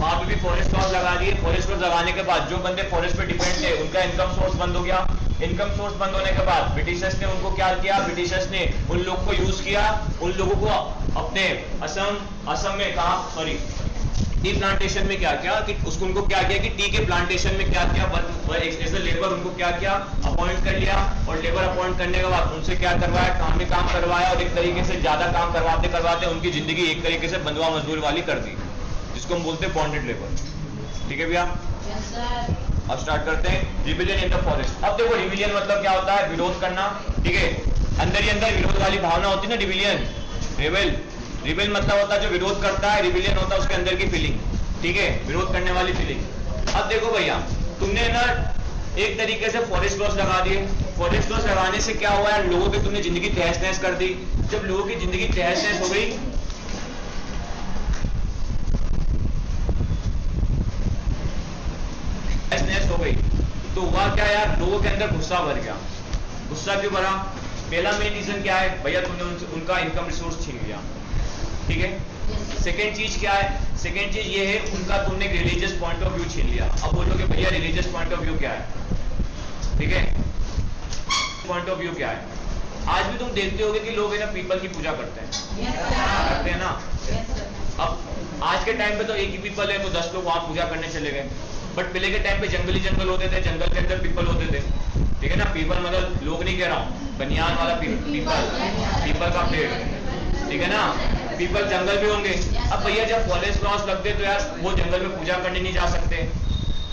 वहां पे भी फॉरेस्ट लॉज लगा दिए। फॉरेस्ट लॉज लगाने के बाद जो बंदे फॉरेस्ट पे डिपेंड थे उनका इनकम सोर्स बंद हो गया। इनकम सोर्स बंद होने के बाद ब्रिटिशर्स ने उनको क्या किया, ब्रिटिशर्स ने उन लोग को यूज किया, उन लोगों को अपने असम में कहा, सॉरी, टी प्लांटेशन में क्या किया कि उसको उनको क्या किया कि टी के प्लांटेशन में क्या किया, एज ए लेबर उनको क्या किया, अपॉइंट कर लिया। और लेबर अपॉइंट करने के बाद उनसे क्या करवाया, काम में काम करवाया और एक तरीके से ज्यादा काम करवाते करवाते उनकी जिंदगी एक तरीके से बंधुआ मजदूर वाली कर दी, जिसको हम बोलते हैं बॉन्डेड लेबर। ठीक है भैया, अब स्टार्ट करते हैं रिबिलियन इन द फॉरेस्ट। अब देखो रिबिलियन मतलब क्या होता है, विरोध करना। ठीक है, अंदर ही अंदर विरोध वाली भावना होती है ना, रिबिलियन, रेबेल। रिबेल मतलब होता है जो विरोध करता है, रिबिलियन होता है उसके अंदर की फीलिंग। ठीक है, विरोध करने वाली फीलिंग। अब देखो भैया, तुमने ना एक तरीके से फॉरेस्ट लॉस लगा दिए। फॉरेस्ट लॉस लगाने से क्या हुआ है, लोगों की तुमने जिंदगी तहस नहस कर दी। जब लोगों की जिंदगी तहस नहस हो गई, तहस नहस हो गई, तो हुआ क्या यार, लोगों के अंदर गुस्सा भर गया। गुस्सा क्यों भरा? पहला मेन रीजन क्या है भैया, तुमने उनका इनकम रिसोर्स छीन लिया। ठीक है, सेकेंड चीज क्या है, सेकेंड चीज ये है उनका तुमने रिलीजियस पॉइंट ऑफ व्यू छीन लिया। अब बोलोगे भैया रिलीजियस पॉइंट ऑफ व्यू क्या है? ठीक है, पॉइंट ऑफ व्यू क्या है? आज भी तुम देखते होगे कि लोग है ना पीपल की पूजा करते हैं, करते हैं ना। अब आज के टाइम पे तो एक ही पीपल है तो 10 लोग वहां पूजा करने चले गए, बट पहले के टाइम पे जंगल ही जंगल होते थे, जंगल के अंदर पीपल होते थे। ठीक है ना, पीपल मतलब लोग नहीं कह रहा हूँ, बनियान वाला पीपल का पेड़। ठीक है ना, पीपल जंगल भी होंगे। अब भैया जब फॉरेस्ट लॉस लगते तो यार वो जंगल में पूजा करने नहीं जा सकते।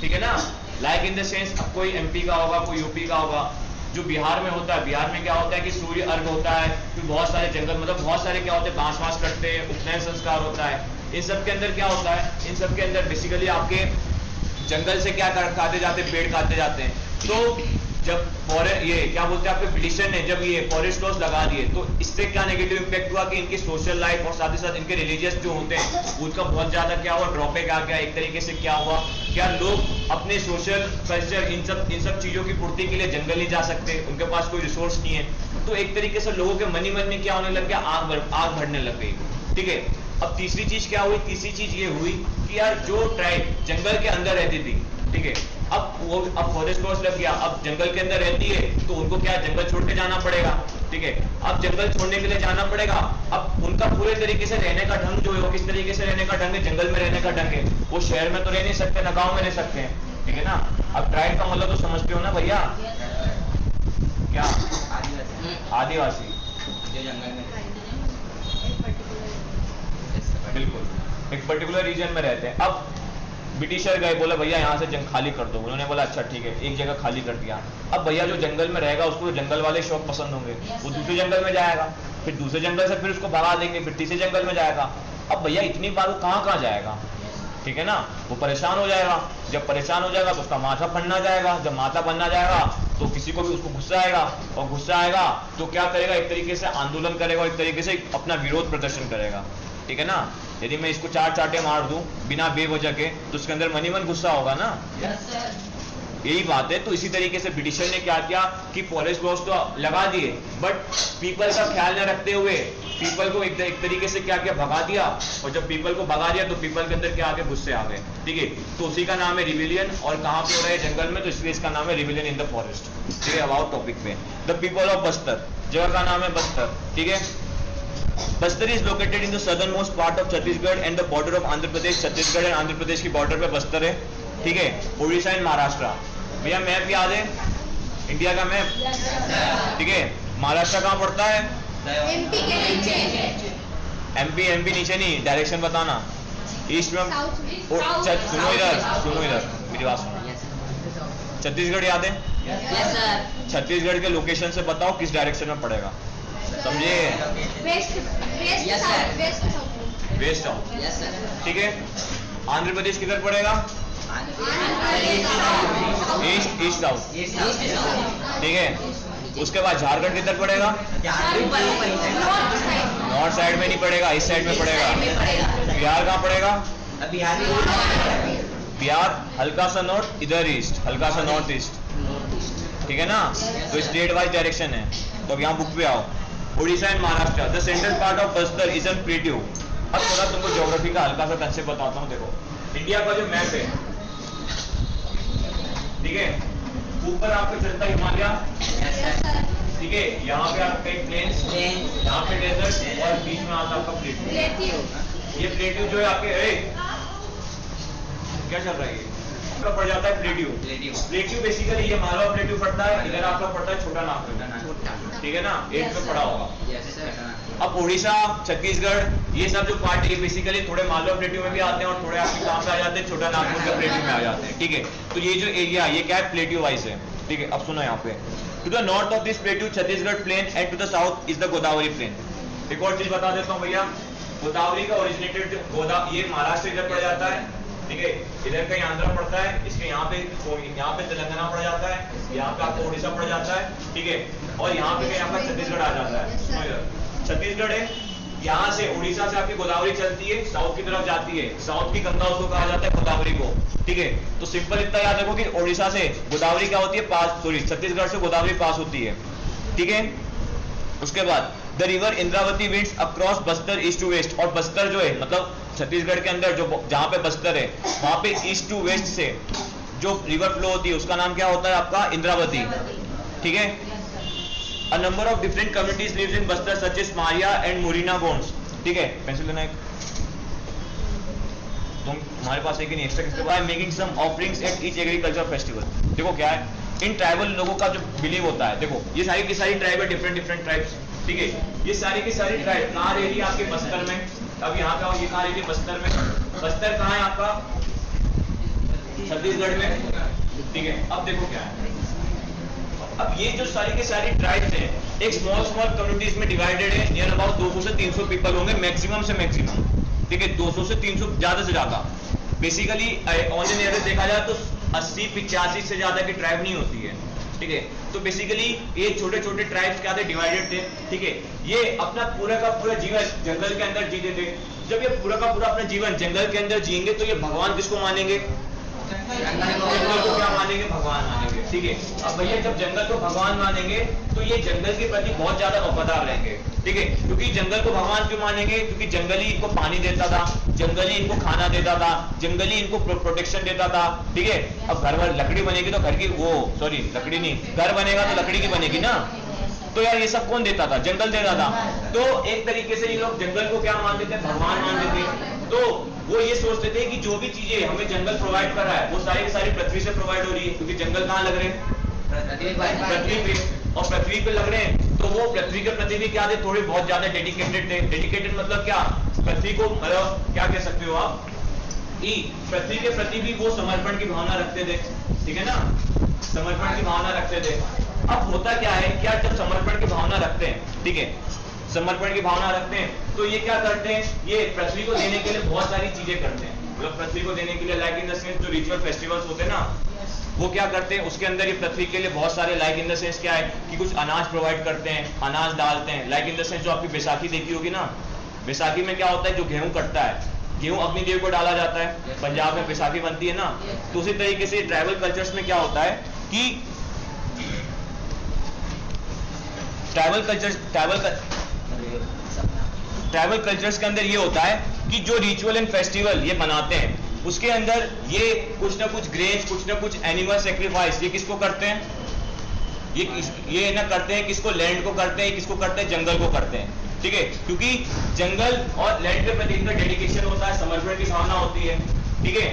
ठीक है ना, लाइक इन द सेंस अब कोई एमपी का होगा, कोई यूपी का होगा, जो बिहार में होता है, बिहार में क्या होता है कि सूर्य अर्घ होता है, फिर बहुत सारे जंगल मतलब बहुत सारे क्या होते हैं, बांस वांस कटते हैं, उपनयन संस्कार होता है। इन सब के अंदर क्या होता है, इन सब के अंदर बेसिकली आपके जंगल से क्या काटे जाते, पेड़ काटे जाते हैं। तो जब ये क्या बोलते हैं आपके ब्रिटिशर ने जब ये फॉरेस्ट लॉस लगा दिए तो इससे क्या नेगेटिव इंपैक्ट हुआ कि इनकी सोशल लाइफ और साथ ही साथ इनके रिलीजियस जो होते हैं उनका बहुत ज्यादा क्या हुआ, ड्रॉबैक आ गया। एक तरीके से क्या हुआ, क्या लोग अपने सोशल कल्चर इन सब चीजों की पूर्ति के लिए जंगल नहीं जा सकते, उनके पास कोई रिसोर्स नहीं है। तो एक तरीके से लोगों के मन में क्या होने लग गया, आग भरने लग गई। ठीक है, अब तीसरी चीज क्या हुई, तीसरी चीज ये हुई कि यार जो ट्राइब जंगल के अंदर रहती थी, ठीक है, अब फॉरेस्ट लॉस लग गया, अब जंगल के अंदर रहती है तो उनको क्या जंगल छोड़ के जाना पड़ेगा। ठीक है, अब जंगल छोड़ने के लिए जाना पड़ेगा। अब उनका पूरे तरीके से रहने का ढंग जो है वो किस तरीके से रहने का ढंग है, जंगल में रहने का ढंग है। वो शहर में तो रह नहीं सकते ना, गाँव में रह सकते हैं। ठीक है ना, अब ट्राइब का मतलब तो समझते हो ना भैया, क्या आदिवासी जो जंगल में, बिल्कुल एक पर्टिकुलर रीजन में रहते हैं। अब ब्रिटिशर गए, बोला भैया यहाँ से जंग खाली कर दो। उन्होंने बोला अच्छा ठीक है, एक जगह खाली कर दिया। अब भैया जो जंगल में रहेगा उसको तो जंगल वाले शौक पसंद होंगे, वो दूसरे जंगल में जाएगा, फिर दूसरे जंगल से फिर उसको भगा देंगे, फिर तीसरे जंगल में जाएगा। अब भैया इतनी बार वो कहाँ जाएगा? ठीक है ना, वो परेशान हो जाएगा। जब परेशान हो जाएगा तो उसका माथा पन्ना जाएगा, जब माथा पन्ना जाएगा तो किसी को भी उसको गुस्सा आएगा, और गुस्सा आएगा तो क्या करेगा, एक तरीके से आंदोलन करेगा, एक तरीके से अपना विरोध प्रदर्शन करेगा। ठीक है ना, यदि मैं इसको 4 चाटे मार दूं बिना बेवजह के तो उसके अंदर मन ही मन गुस्सा होगा ना। यही बात है। तो इसी तरीके से ब्रिटिशर ने क्या किया कि फॉरेस्ट लॉस तो लगा दिए, बट पीपल का ख्याल न रखते हुए पीपल को एक तरीके से क्या किया, भगा दिया। और जब पीपल को भगा दिया तो पीपल के अंदर क्या आ गए, गुस्से आ गए। ठीक है, तो उसी का नाम है रिबिलियन। और कहाँ पे हो रहा है, जंगल में, तो इसलिए इसका नाम है रिबिलियन इन द फॉरेस्ट। ठीक है, अबाउट टॉपिक पे द पीपल ऑफ बस्तर, जगह का नाम है बस्तर। ठीक है, Bastar is located in the southern most part of Chhattisgarh and the border of Andhra Pradesh. Chhattisgarh and Andhra Pradesh की बॉर्डर पे बस्तर है। ठीक है, उड़ीसा एंड महाराष्ट्र। भैया मैप याद है इंडिया का मैप? ठीक है, महाराष्ट्र कहाँ पड़ता है? एमपी के नीचे। एमपी नीचे नहीं, डायरेक्शन बताना। ईस्ट में सुनो इधर मेरी बात सुनो। छत्तीसगढ़ याद है? Yes sir. छत्तीसगढ़ के लोकेशन से बताओ किस डायरेक्शन में पड़ेगा, समझे? West south. ठीक है, आंध्र प्रदेश किधर पड़ेगा? East south. ठीक है, उसके बाद झारखंड किधर पड़ेगा? नॉर्थ साइड में नहीं पड़ेगा, ईस्ट साइड में पड़ेगा। बिहार कहाँ पड़ेगा? बिहार हल्का सा नॉर्थ, इधर ईस्ट, हल्का सा नॉर्थ ईस्ट। ठीक है ना, तो स्टेट वाइज डायरेक्शन है। तो अब यहाँ बुक पे आओ। Orissa and Maharashtra, the central part of Bastar is an plateau. अब थोड़ा तुमको ज्योग्राफी का हल्का सा कंसेप्ट बताता हूँ। देखो इंडिया का जो मैप है, ठीक है, ऊपर आपको चलता है हिमालय, ठीक है, यहाँ पे आपका एक प्लेन्स, यहाँ पे डेजर्ट और बीच में आता है आपका प्लेट्यू। ये प्लेट्यू जो है आपके क्या चल रहा है, ये आपका पड़ जाता है प्लेट्यू बेसिकली ये मालवा प्लेट्यू पड़ता है, इधर आपका पड़ता है छोटा नागपुर, ठीक है ना, एक पे पड़ा होगा। अब उड़ीसा, छत्तीसगढ़, ये सब जो पार्ट है बेसिकली थोड़े मालवा प्लेट्यू में भी आते हैं और थोड़े आपके कहाँ पे आ जाते हैं, छोटा नागपुर के प्लेट्यू में आ जाते हैं, ठीक है। तो ये जो एरिया ये क्या है, प्लेट्यू वाइज है, ठीक है। अब सुनो यहाँ पे, to the north of this plateau Chhattisgarh plain and to the south is the Godavari plain. एक और चीज बता देता हूँ भैया, गोदावरी का ओरिजिनेटेड ये महाराष्ट्र इधर पड़ जाता है, ठीक है, इधर कहीं आंध्रा पड़ता है, इसके यहाँ पे तेलंगाना पड़ जाता है, यहाँ पे आपको उड़ीसा पड़ जाता है, ठीक है, और यहाँ पे कहीं आपका छत्तीसगढ़ आ जाता है। छत्तीसगढ़ है, यहाँ से उड़ीसा से आपकी गोदावरी चलती है, साउथ की तरफ जाती है, साउथ की गंगा उसको कहा जाता है गोदावरी को, ठीक है। तो सिंपल इतना याद रखो कि उड़ीसा से गोदावरी क्या होती है, पास, सॉरी छत्तीसगढ़ से गोदावरी पास होती है, ठीक है। उसके बाद the river Indravati winds across Bastar east to west, और बस्तर जो है मतलब छत्तीसगढ़ के अंदर जो जहां पे बस्तर है वहां पे ईस्ट टू वेस्ट से जो रिवर फ्लो होती है उसका नाम क्या होता है आपका, इंद्रावती, ठीक है। A number of different communities lives in Bastar such as Maria and Muria Gonds, ठीक है। पेंसिल लेना एक, तुम हमारे पास एक ही नहीं, एक्स्ट्रा किसके पास, making some offerings at each agriculture festival. देखो क्या है, इन ट्राइबल लोगों का जो बिलीव होता है, देखो ये सारी की सारी ट्राइब है, डिफरेंट ट्राइब्स, ठीक है, ये सारी की सारी ट्राइब कहाँ रह रही है आपके बस्तर में। अब यहाँ का ये कहाँ रह रही है, बस्तर में। बस्तर कहाँ है आपका, छत्तीसगढ़ में, ठीक है। अब देखो क्या है, अब ये जो सारी के सारी ट्राइब्स हैं एक स्मॉल कम्युनिटीज में डिवाइडेड है, नियर अबाउट 200 से 300 पीपल होंगे मैक्सिमम से मैक्सिमम, ठीक है, 200 से 300 ज्यादा से ज्यादा। बेसिकली ऑन एन एवरेज देखा जाए तो 80-85 से ज्यादा की ट्राइब नहीं होती है, ठीक है। तो बेसिकली ये छोटे छोटे ट्राइब्स क्या थे, डिवाइडेड थे, ठीक है। ये अपना पूरा का पूरा जीवन जंगल के अंदर जीते थे। जब ये पूरा का पूरा अपना जीवन जंगल के अंदर जिएंगे तो ये भगवान किसको मानेंगे, जंगल को क्या मानेंगे, भगवान मानेंगे, ठीक है। अब भैया जब जंगल को भगवान मानेंगे तो ये जंगल के प्रति बहुत ज्यादा वफादार रहेंगे, ठीक है। क्योंकि जंगल को भगवान क्यों मानेंगे, क्योंकि जंगल ही इनको पानी देता था, जंगल ही इनको खाना देता था, जंगल ही इनको प्रोटेक्शन देता था, ठीक है। अब घर भर लकड़ी बनेगी तो घर की लकड़ी नहीं, घर बनेगा तो लकड़ी की बनेगी ना, तो यार ये सब कौन देता था, जंगल देता था। तो एक तरीके से ये लोग जंगल को क्या मानते थे, भगवान मानते थे। तो वो ये सोचते थे कि जो भी चीजें हमें जंगल प्रोवाइड कर रहा है वो सारी की सारी पृथ्वी से प्रोवाइड हो रही है, क्योंकि जंगल कहाँ लग रहे हैं, पृथ्वी पे, और पृथ्वी पे लग रहे हैं। तो वो पृथ्वी के प्रति भी क्या थे, थोड़े बहुत ज्यादा डेडिकेटेड थे। डेडिकेटेड मतलब क्या, पृथ्वी को मतलब क्या कह सकते हो आप, पृथ्वी के प्रति भी वो समर्पण की भावना रखते थे, ठीक है ना, समर्पण की भावना रखते थे। अब होता क्या है, क्या जब समर्पण की भावना रखते हैं, ठीक है, समर्पण की भावना रखते हैं तो ये क्या करते हैं, ये पृथ्वी को देने के लिए बहुत सारी चीजें करते हैं। मतलब पृथ्वी को देने के लिए लाइक इन द सेंस जो रिचुअल फेस्टिवल्स होते हैं ना, वो क्या करते हैं, उसके अंदर ये पृथ्वी के लिए बहुत सारे लाइक इन द सेंस क्या है कि कुछ अनाज प्रोवाइड करते हैं, अनाज डालते हैं। लाइक इन द सेंस जो आपकी बैसाखी देखी होगी ना, बैसाखी में क्या होता है, जो गेहूं कटता है, गेहूं अग्निदेव को डाला जाता है, पंजाब में बैसाखी बनती है ना। तो उसी तरीके से ट्राइबल कल्चर्स में क्या होता है कि ट्राइबल कल्चर्स के अंदर ये होता है कि जो रिचुअल एंड फेस्टिवल ये बनाते हैं उसके अंदर ये कुछ ना कुछ ग्रेन्स, कुछ ना कुछ एनिमल सेक्रीफाइस, ये किसको करते हैं, ये ना करते हैं, किसको, लैंड को करते हैं, किसको करते हैं, जंगल को करते हैं, ठीक है। क्योंकि जंगल और लैंड के प्रति इनका डेडिकेशन होता है, समर्पण की भावना होती है, ठीक है।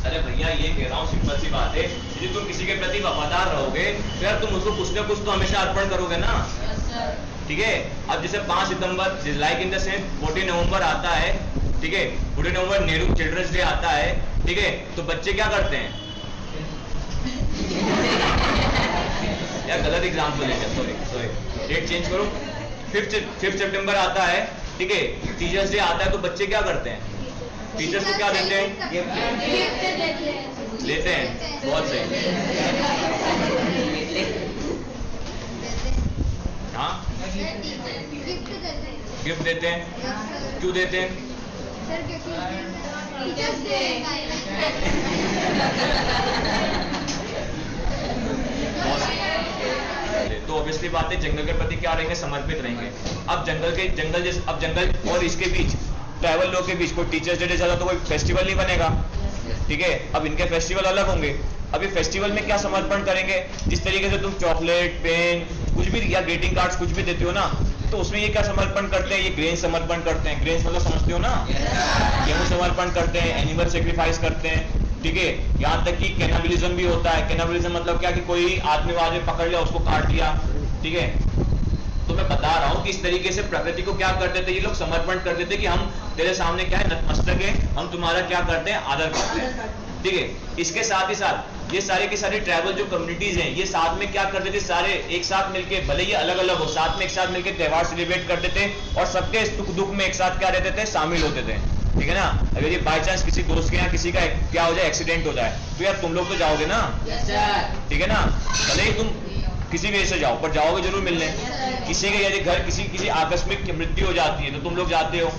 अरे भैया ये कह रहा हूँ, सिंपल सी बात है, यदि तुम किसी के प्रति वफादार रहोगे तो यार तुम उसको कुछ ना कुछ तो हमेशा अर्पण करोगे ना, ठीक है। अब जैसे 5 सितंबर लाइक इन द सेंस 14 नवंबर आता है, ठीक है, 14 नवंबर नेहरू चिल्ड्रंस डे आता है, ठीक है, तो बच्चे क्या करते हैं यार गलत एग्जाम्पल है, सॉरी डेट चेंज करो। 5 सितंबर आता है, ठीक है, टीचर्स डे आता है, तो बच्चे क्या करते हैं, टीचर्स को क्या देते हैं, लेते हैं, बहुत सही, हाँ गिफ्ट देते हैं, क्यों देते हैं, तो ऑब्वियसली बात है जंगल के प्रति क्या रहेंगे, समर्पित रहेंगे। अब जंगल और इसके बीच ट्राइबल लोग के बीच कोई टीचर्स डे चला तो कोई फेस्टिवल नहीं बनेगा, ठीक है। अब इनके फेस्टिवल अलग होंगे। अभी फेस्टिवल में क्या समर्पण करेंगे, जिस तरीके से तुम चॉकलेट, पेन, कुछ भी या ग्रीटिंग कार्ड्स कुछ भी देते हो ना, तो उसमें ये क्या समर्पण करते हैं, ये ग्रेन समर्पण करते हैं। ग्रेन मतलब समझते हो ना, गेहूं समर्पण करते हैं, एनिमल सेक्रीफाइस करते हैं, ठीक है। यहाँ तक कि कैनाबिलिज्म भी होता है। कैनाबिलिज्म मतलब क्या कि कोई आदमी वादमी पकड़ लिया, उसको काट लिया, ठीक है। तो मैं बता रहा हूँ कि इस तरीके से प्रकृति को क्या करते थे ये लोग, समर्पण करते थे कि हम तेरे सामने क्या है, नतमस्तक है, हम तुम्हारा क्या करते हैं, आदर करते हैं, ठीक है। इसके साथ ही साथ ये सारी की सारी ट्राइबल जो कम्युनिटीज हैं, ये साथ में क्या करते थे, सारे एक साथ मिलके, भले ये अलग अलग हो, साथ में एक साथ मिलके त्योहार सेलिब्रेट करते थे और सबके सुख दुख में एक साथ क्या रहते थे, शामिल होते थे, ठीक है ना। अगर ये बाई चांस किसी दोस्त के यहाँ किसी का क्या हो जाए, एक्सीडेंट हो जाए, तो यार तुम लोग तो जाओगे ना, ठीक है ना। भले ही तुम किसी वजह से जाओ पर जाओगे जरूर मिलने। किसी के यदि घर किसी आकस्मिक मृत्यु हो जाती है तो तुम लोग जाते हो,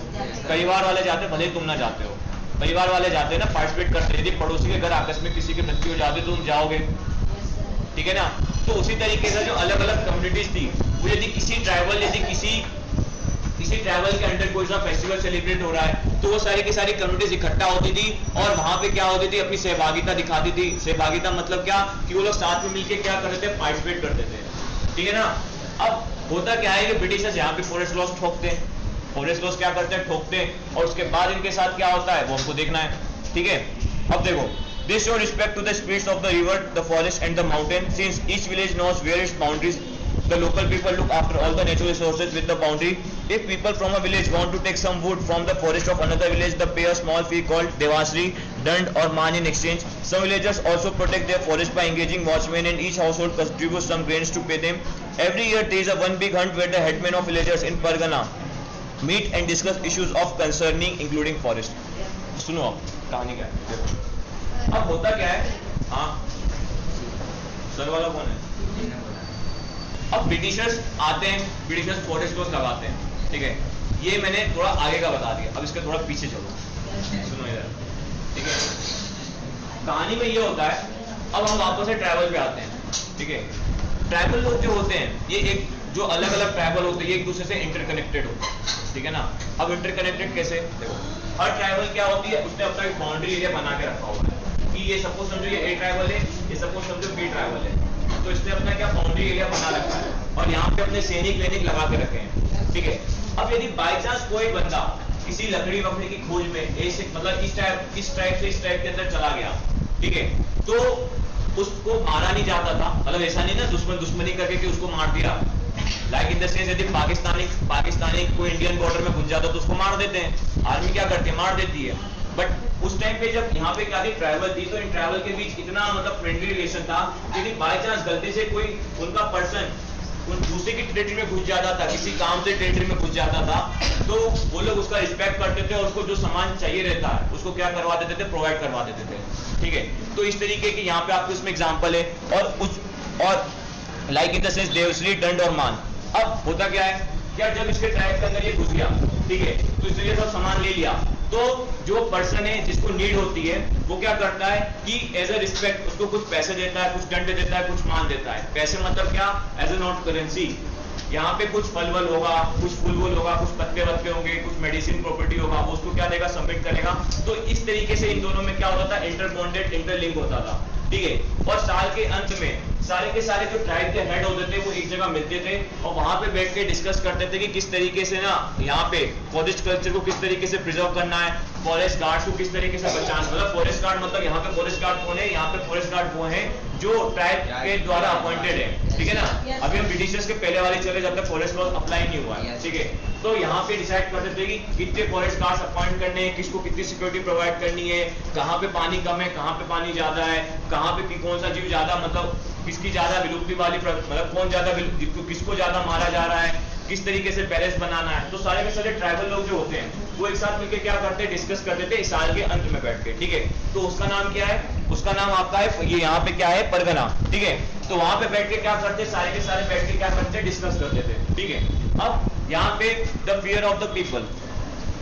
परिवार वाले जाते हैं, भले ही तुम ना जाते हो, परिवार वाले जाते हैं ना, पार्टिसिपेट करते हैं। यदि पड़ोसी के घर आकस्मिक किसी की मृत्यु हो जाती है तो तुम जाओगे, ठीक है ना। तो उसी तरीके से जो अलग अलग कम्युनिटीज थी, वो यदि किसी ट्राइबल किसी ट्राइबल के अंडर कोई सा फेस्टिवल सेलिब्रेट हो रहा है तो वो सारी की सारी कम्युनिटीज इकट्ठा होती थी और वहां पे क्या होती थी, अपनी सहभागिता दिखाती थी। सहभागिता मतलब क्या कि वो लोग साथ में मिलकर क्या करते थे, पार्टिसिपेट करते थे, ठीक है ना। अब होता क्या है कि ब्रिटिशर्स यहाँ पे फॉरेस्ट लॉस ठोकते हैं, फॉरेस्ट लॉस क्या करते हैं, ठोकते हैं, और उसके बाद इनके साथ क्या होता है वो हमको देखना है, ठीक है। अब देखो, this show respect to the spirits of the river, the forest and the mountain, since each village knows where its boundaries, the local people look after all the natural resources with the boundary. If people from a village want to take some wood from the forest of another village, they pay a small fee called devasri, dand or man in exchange. Some villagers also protect their forest by engaging watchmen, and each household contributes some grains to pay them. Every year there is a one big hunt where the headmen of villagers in Pargana meet and discuss issues of concerning including forest. सुनो अब कहानी क्या है। अब होता क्या है, हाँ सर वाला कौन है। अब ब्रिटिशर्स आते हैं, ब्रिटिशर्स फॉरेस्ट लॉस लगाते हैं, ठीक है। ये मैंने थोड़ा आगे का बता दिया, अब इसके थोड़ा पीछे चलो, सुनो इधर, ठीक है। कहानी में ये होता है, अब हम वापस से ट्राइबल पे आते हैं, ठीक है। ट्राइबल लोग जो होते हैं ये एक जो अलग अलग ट्राइबल होते हैं ये एक दूसरे से इंटरकनेक्टेड होते हैं, ठीक है ना। अब इंटरकनेक्टेड कैसे, देखो हर ट्राइबल क्या होती है, उसने अपना एक बाउंड्री एरिया बना के रखा हुआ है कि ये सपोज समझो ये ए ट्राइबल है, ये सपोज समझो बी ट्राइबल है, तो इसने अपना क्या बाउंड्री एरिया बना रखा है और यहाँ पे अपने सैनिक वैनिक लगा के रखे हैं, ठीक है। अब यदि बाई चांस कोई बंदा किसी लकड़ी वकड़ी की खोज में ऐसे मतलब इस टाइप से इस टाइप के अंदर चला गया, ठीक है, तो उसको मारा नहीं जाता था, मतलब ऐसा नहीं ना दुश्मनी करके कि उसको मार दिया, लाइक इन द सेंस यदि पाकिस्तानी कोई इंडियन बॉर्डर में घुस जाता तो उसको मार देते हैं, आर्मी क्या करती है, मार देती है। बट उस टाइम पे जब यहाँ पे क्या थी, ट्राइबल थी, तो इन ट्राइबल के बीच इतना मतलब फ्रेंडली रिलेशन था कि बाई चांस गलती से कोई उनका पर्सन उन दूसरे की टेरिटरी में घुस जाता था, किसी काम से टेरिटरी में घुस जाता था, तो वो लोग उसका रिस्पेक्ट करते थे और उसको जो सामान चाहिए रहता है उसको क्या करवा देते थे, प्रोवाइड करवा देते थे, ठीक है। तो इस तरीके की यहाँ पे आपको इसमें एग्जाम्पल है। और like in the sense Devshri, दंड और मान। अब होता क्या है, क्या जब इसके ट्राइब के अंदर ये घुस गया, ठीक है, तो इसने सब सामान ले लिया, तो जो पर्सन है जिसको नीड होती है वो क्या करता है कि एज अ रिस्पेक्ट उसको कुछ पैसे देता है, कुछ दंड देता है, कुछ मान देता है। पैसे मतलब क्या, एज अ नॉट करेंसी। यहाँ पे कुछ फल वल होगा, कुछ फूल वूल होगा, कुछ पत्ते वत्ते होंगे, कुछ मेडिसिन प्रॉपर्टी होगा, वो उसको क्या देगा, सबमिट करेगा। तो इस तरीके से इन दोनों में क्या होता था, इंटरबॉन्डेड, इंटरलिंक होता था, ठीक है। और साल के अंत में सारे के सारे जो ट्राइब के हेड होते थे वो एक जगह मिलते थे और वहां पे बैठ के डिस्कस करते थे कि किस तरीके से ना यहाँ पे फॉरेस्ट कल्चर को किस तरीके से प्रिजर्व करना है, फॉरेस्ट गार्ड को किस तरीके से बचाना। मतलब फॉरेस्ट गार्ड मतलब यहाँ पे फॉरेस्ट गार्ड कौन है, यहाँ पे फॉरेस्ट गार्ड वो है जो ट्राइब के द्वारा अपॉइंटेड है, ठीक है ना। अभी हम ब्रिटिशर्स के पहले वाले चले जब तक फॉरेस्ट लॉ अप्लाई नहीं हुआ है, ठीक है। तो यहाँ पे डिसाइड करते थे कि कितने फॉरेस्ट गार्ड्स अपॉइंट करने हैं, किसको कितनी सिक्योरिटी प्रोवाइड करनी है, कहाँ पे पानी कम है, कहाँ पे पानी ज्यादा है, कहाँ पे कौन सा जीव ज्यादा मतलब किसकी ज्यादा विलुप्ति वाली मतलब कौन ज्यादा किसको ज्यादा मारा जा रहा है, किस तरीके से बैलेंस बनाना है। तो सारे के सारे ट्राइबल लोग जो होते हैं वो एक साथ मिलकर क्या करते हैं, डिस्कस करते थे इस साल के अंत में बैठ के, ठीक है। तो उसका नाम क्या है, उसका नाम आपका है ये यहाँ पे क्या है, परगना, ठीक है। तो वहां पे बैठ के क्या करते, सारे के सारे बैठ के क्या करते, डिस्कस करते थे, ठीक है। अब यहाँ पे the fear of the people.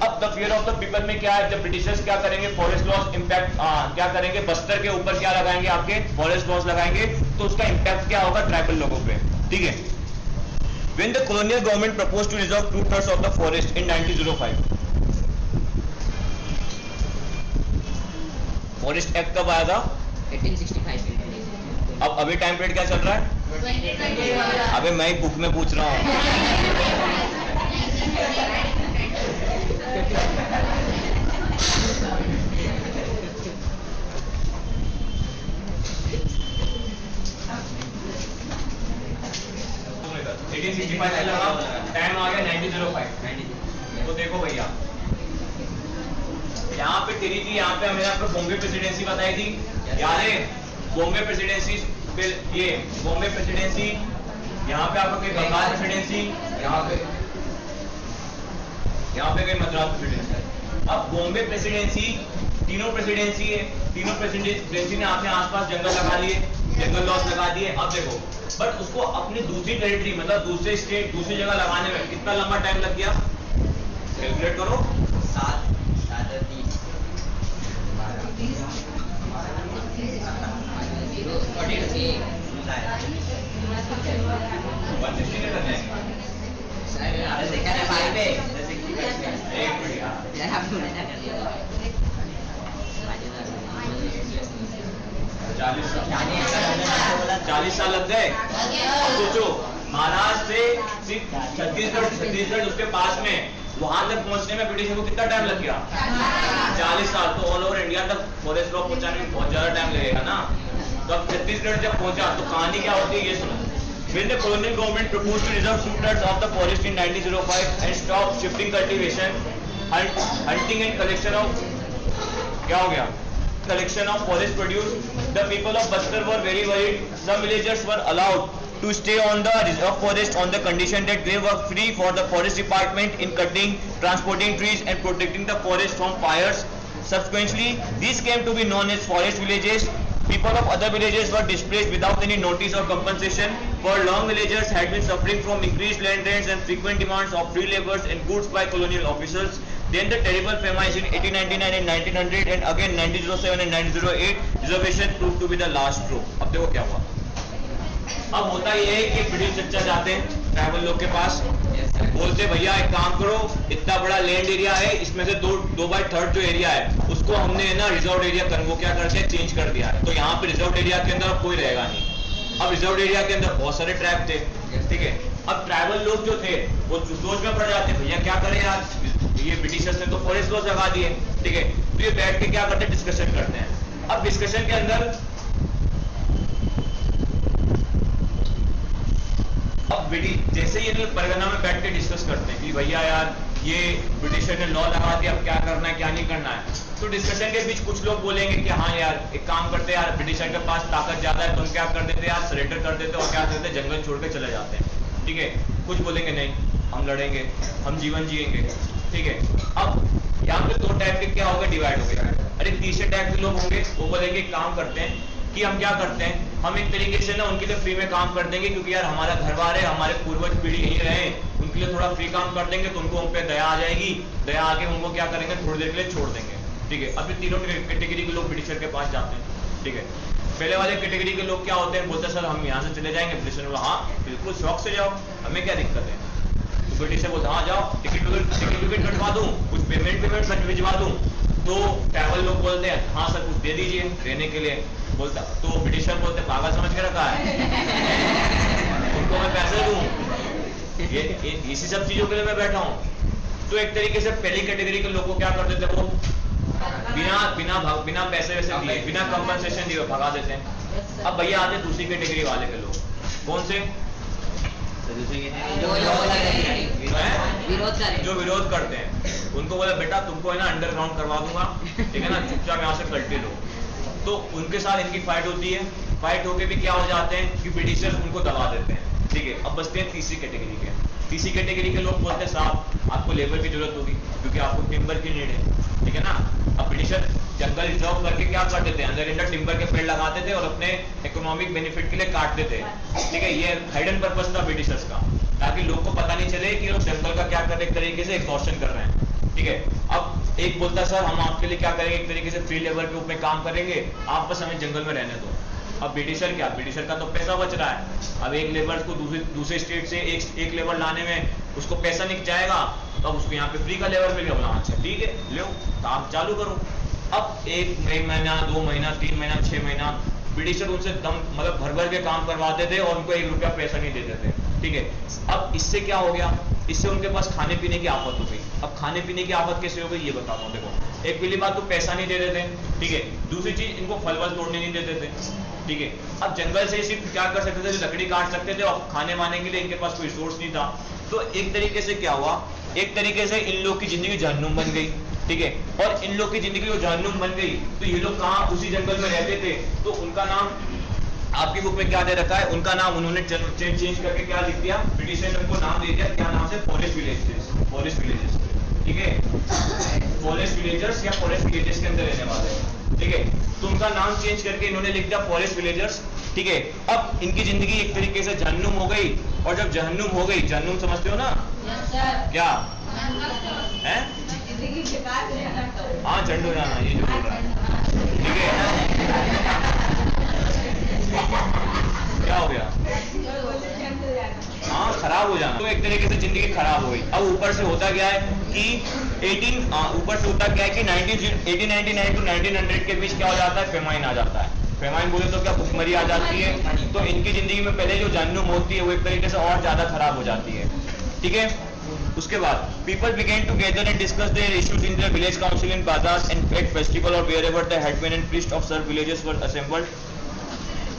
अब the fear of the people में क्या है, जब ब्रिटिशर्स क्या करेंगे, फॉरेस्ट लॉस इंपैक्ट क्या करेंगे, बस्तर के ऊपर क्या लगाएंगे, आपके फॉरेस्ट लॉस लगाएंगे, तो उसका इंपैक्ट क्या होगा ट्राइबल लोगों पे, ठीक है। When the colonial government proposed to reserve 2/3 of the forest in 1905, forest act कब आया था? 1865। अब अभी टाइम पीरियड क्या चल रहा है? 2021। अबे मैं ही बुक में पूछ रहा हूँ। टाइम आ गया 1905। तो देखो भैया, यहाँ पे तेरी थी, यहाँ पे मैंने आपको बॉम्बे प्रेसिडेंसी बताई थी, याद है? बॉम्बे प्रेसिडेंसी, फिर ये बॉम्बे प्रेसिडेंसी, यहाँ पे आपको कोई बंगाल प्रेसिडेंसी, यहाँ पे कोई मद्रास प्रेसिडेंसी। अब बॉम्बे प्रेसिडेंसी तीनों प्रेसिडेंसी है, तीनों प्रेसिडेंसी ने अपने आसपास जंगल लगा लिए, जंगल लॉस लगा दिए। अब देखो, बट उसको अपनी दूसरी टेरिटरी मतलब दूसरे स्टेट दूसरी जगह लगाने में कितना लंबा टाइम लग गया? कैलकुलेट करो। 7 40 साल लग गए। अब सोचो, महाराष्ट्र से छत्तीसगढ़ उसके पास में, वहां तक पहुंचने में ब्रिटिशर को कितना टाइम लग गया? 40 साल। तो ऑल ओवर इंडिया तक फॉरेस्ट लॉ पहुंचाने में बहुत ज्यादा टाइम लगेगा ना। तो अब छत्तीसगढ़ जब पहुंचा तो कहानी क्या होती है ये सुनो। When the colonial government proposed to reserve 2/3 of the forest in 1905 and stop shifting cultivation, hunting and collection of क्या हो गया? Collection of forest produce, the people of Bastar were very worried. Some villagers were allowed to stay on the reserve forest on the condition that they were free for the forest department in cutting, transporting trees and protecting the forest from fires. Subsequently, these came to be known as forest villages. People of other villages were displaced without any notice or compensation. For long, villagers had been suffering from increased land rents and frequent demands of free labours and goods by colonial officers. Then the terrible famines in 1899 and 1900 and again 1907 and 1908 reservation proved to be the last straw. अब देखो क्या हुआ। अब होता ये है कि British चर्चा जाते हैं ट्राइबल लोग के पास, बोलते भैया एक काम करो, इतना बड़ा लैंड एरिया है, इसमें से 2/3 जो एरिया है उसको हमने ना रिजर्व एरिया कर, वो क्या करते हैं चेंज कर दिया है। तो यहाँ पे रिजर्व एरिया के अंदर अब कोई रहेगा नहीं। अब रिजर्व एरिया के अंदर बहुत सारे ट्राइब थे, ठीक है। अब ट्राइबल लोग जो थे वो सोच में पड़ जाते भैया क्या करें यार, ये ब्रिटिशर्स ने तो फॉरेस्ट लॉज लगा दिए, ठीक है। तो ये बैठ के क्या करते हैं, डिस्कशन करते हैं। अब डिस्कशन के अंदर अब जैसे ये लोग परगना में बैठ के डिस्कस करते हैं कि भैया यार ये ब्रिटिशर ने लॉ लगा दिया, अब क्या करना है क्या नहीं करना है। तो डिस्कशन के बीच कुछ लोग बोलेंगे कि हाँ यार एक काम करते हैं यार, ब्रिटिशर के पास ताकत ज्यादा है तो हम क्या कर देते हैं यार, सरेंडर कर देते हैं और क्या करते हैं जंगल छोड़ के चले जाते हैं, ठीक है। कुछ बोलेंगे नहीं हम लड़ेंगे, हम जीवन जिएंगे, ठीक है। अब यहाँ पे दो टाइप के क्या हो गए, डिवाइड हो गए। अरे तीसरे टाइप के लोग होंगे वो बोलेंगे काम करते हैं कि हम क्या करते हैं, हम एक तरीके से ना उनके लिए फ्री में काम कर देंगे, क्योंकि यार हमारा घर बार है, हमारे पूर्वज पीढ़ी यहीं रहे, उनके लिए थोड़ा फ्री काम कर देंगे तो उनको हम पे दया आ जाएगी, दया आके उनको क्या करेंगे थोड़ी देर के लिए छोड़ देंगे, ठीक है। अब ये तीनों कैटेगरी के लोग ब्रिटिशर के पास जाते हैं, ठीक है। पहले वाले कैटेगरी के लोग क्या होते हैं, बोलते हैं सर हम यहाँ से चले जाएंगे, ब्रिटिशर बोला हाँ बिल्कुल शौक से जाओ, हमें क्या दिक्कत है। तो ब्रिटिशर बोलते हाँ जाओ, टिकट विकट कटवा दूँ, कुछ पेमेंट भिजवा दूँ। तो ट्रैवल लोग बोलते हैं हाँ सर कुछ दे दीजिए रहने के लिए, बोलता तो ब्रिटिशर बोलते पागल समझ के रखा है उनको मैं पैसे दूं, ये इसी सब चीजों के लिए मैं बैठा हूं। तो एक तरीके से पहली कैटेगरी के लोग को क्या कर देते हैं, वो बिना पैसे वैसे दिए, बिना कंपनसेशन दिए भगा देते हैं। अब भैया आते दूसरी कैटेगरी वाले के लोग, कौन से, जो विरोध करते हैं। उनको बोला बेटा तुमको है ना अंडरग्राउंड करवा दूंगा, ठीक है ना, चुपचाप यहाँ से कल्टे लो। तो उनके साथ इनकी फाइट होती है, फाइट होके भी क्या हो जाते हैं कि ब्रिटिशर्स उनको दबा देते हैं, ठीक है। अब बचते हैं तीसरी कैटेगरी के। तीसरी कैटेगरी के लोग बोलते हैं साहब आपको लेबर की जरूरत होगी क्योंकि आपको टिम्बर की नीड है, ठीक है ना। अब ब्रिटिशर जंगल रिजर्व करके क्या करते थे, अंदर इंडर टिम्बर के पेड़ लगाते थे और अपने इकोनॉमिक बेनिफिट के लिए काटते थे, ठीक है। ये हाइडन पर्पस था ब्रिटिशर्स का, ताकि लोग को पता नहीं चले कि लोग जंगल का क्या कर रहे, एक तरीके से एक्सॉर्शन कर रहे हैं, ठीक है। अब एक बोलता सर हम आपके लिए क्या करेंगे, एक तरीके से फ्री लेबर के ऊपर काम करेंगे, आप बस हमें जंगल में रहने दो। अब ब्रिटिशर क्या, ब्रिटिशर का तो पैसा बच रहा है, अब एक लेबर को दूसरे स्टेट से एक लेबर लाने में उसको पैसा निकल जाएगा, तो अब उसको यहाँ पे फ्री का लेबर मिल गया, बोला अच्छा ठीक है लो काम चालू करो, अब एक महीना, 2 महीना, 3 महीना, 6 महीना ब्रिटिशर उनसे दम मतलब भर भर के काम करवाते थे और उनको 1 रुपया पैसा नहीं देते थे, ठीक है। अब इससे क्या हो गया, इससे उनके पास खाने पीने की आफत हो गई। अब खाने पीने की आफत कैसे हो गई ये बताता हूँ। देखो, एक पहली बात तो पैसा नहीं देते थे, ठीक है। दूसरी चीज इनको फल वल तोड़ने नहीं देते थे, ठीक है। अब जंगल से सिर्फ क्या कर सकते थे, लकड़ी काट सकते थे और खाने वाने के लिए इनके पास कोई सोर्स नहीं था। तो एक तरीके से क्या हुआ, एक तरीके से इन लोग की जिंदगी जहन्नुम बन गई, ठीक है। और इन लोग की जिंदगी जो जहन्नुम बन गई तो ये लोग कहाँ, उसी जंगल में रहते थे। तो उनका नाम आपकी बुक में क्या दे रखा है, उनका नाम उन्होंने चेंज करके क्या लिख दिया, ब्रिटिशर ने उनको नाम दे दिया, क्या नाम से, फॉरेस्ट विलेजेस, फॉरेस्ट विलेजेस, ठीक है। फॉरेस्ट विलेजर्स या फॉरेस्ट विलेजेस के अंदर रहने वाले, ठीक है। तो उनका नाम चेंज करके इन्होंने लिख दिया फॉरेस्ट विलेजर्स, ठीक है। अब इनकी जिंदगी एक तरीके से जहन्नुम हो गई। और जब जहन्नुम हो गई, जहन्नुम समझते हो ना, क्या है, हाँ झंड हो जाना, ये जो बोल रहा है, ठीक है। क्या हो गया, हाँ खराब हो जाना। तो एक तरीके से जिंदगी खराब हो गई। अब ऊपर से होता क्या है कि 1899 टू 1900 के बीच क्या हो जाता है, फेमाइन आ जाता है। फेमाइन बोले तो क्या, भुखमरी आ जाती है। तो इनकी जिंदगी में पहले जो जहन्नुम होती है वो एक तरीके से और ज्यादा खराब हो जाती है, ठीक है। उसके बाद people began to gather and discuss their issues in their village council in bazaar and fete festival और wherever the headman and priest of several villages were assembled.